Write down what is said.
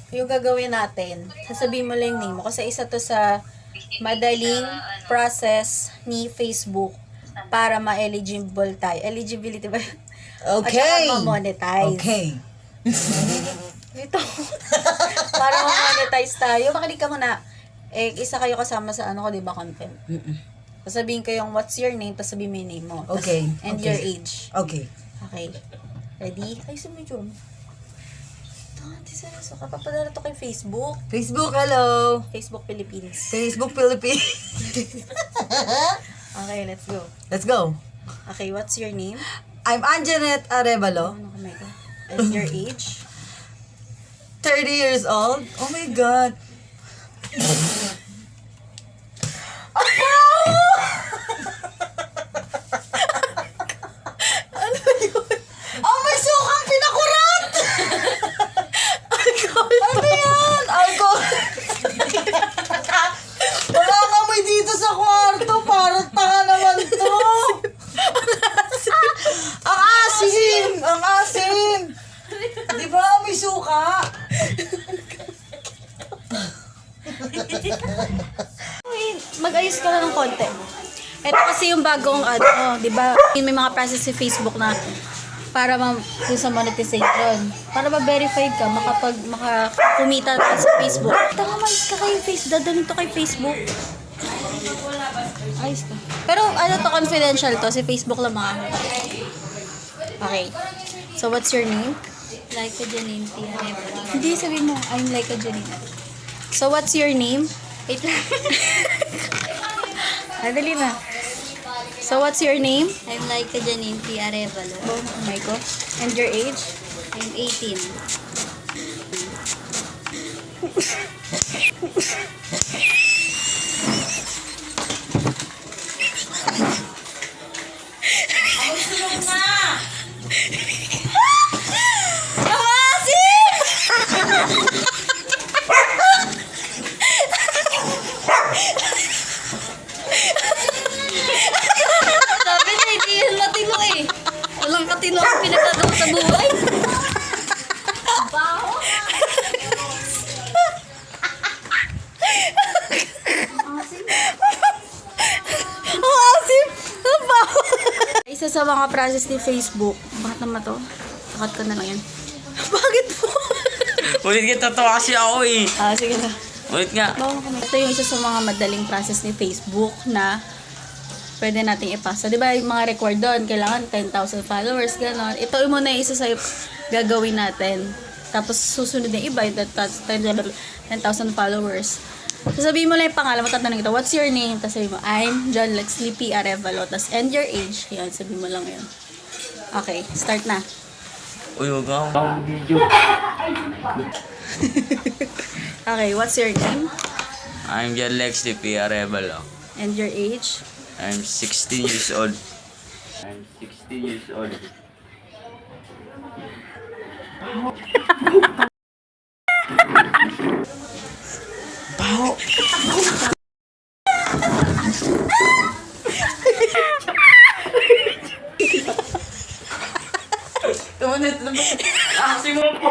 yung gagawin natin, sasabihin mo lang yung name mo. Kasi isa to sa madaling process ni Facebook para ma-eligible tayo. Eligibility ba? Okay. At saka ma-monetize. Okay. Ito. Para ma-monetize tayo. Makinig ka muna. Isa kayo kasama sa ano ko, di ba, content? Sasabihin ko yung what's your name, tapos sabihin mo yung name mo. Okay. And Okay. your age. Okay. Okay. Ready? Ay, sa medyo. Ito, seryoso ka. Papadala to kay Facebook. Facebook, hello. Facebook Philippines. Facebook Philippines. Okay, let's go. Let's go. Okay, what's your name? I'm Anjanette Arevalo, Ano ka, my God? And your age? 30 years old. Oh my God. Oh, may sukang pinakurat! Ano yan? Alcohol. Wala kang amoy dito sa kwarto. Parang tanga naman to. Ang asim! Ang asim! Di ba may suka? Mag-ayos ka lang ng konti. Ito kasi yung bagong ano, di ba? May mga process si Facebook na para yung sa monetization. Para ma-verified ka, makakumita ka sa Facebook. Tanga, mais ka kay Facebook. Dadalhin to kay Facebook. Ayos ka. Pero ano to, confidential to. Si Facebook lang makakita. Okay. So, what's your name? Like a Janine T. Arevalo. Hindi, sabihin mo, I'm like a Janine. So, what's your name? Wait lang. Dali na. So, what's your name? I'm like a Janine T. Arevalo. Oh my God. And your age? I'm 18. Sabi na, hindi yan matino eh. Walang katino ang pinagkagawa sa buhay. Baho. Ang asim! Ang baho! Isa sa mga process ni Facebook. Bakit naman to? Takat ko na lang yan. Bakit po? Ulit nga, tatawa kasi ako eh. Sige na. Ulit nga. Ito yung isa sa mga madaling process ni Facebook na pwede nating ipasa. Di ba yung mga record doon, kailangan 10,000 followers, gano'n. Ito yung muna yung isa sa gagawin natin. Tapos susunod na iba, yung 10,000 followers. So sabihin mo lang yung pangalan mo, tatanungin ito, what's your name? Tapos sabihin mo, I'm John Lexley P. Arevalo. Tapos and your age. Yan, sabihin mo lang yun. Okay, start na. Uy, huwag akong video. Okay, what's your name? I'm John Lexley P. Arevalo. And your age? I'm 16 years old. I'm 16 years old. Tumunit na ba? Kasi mo po.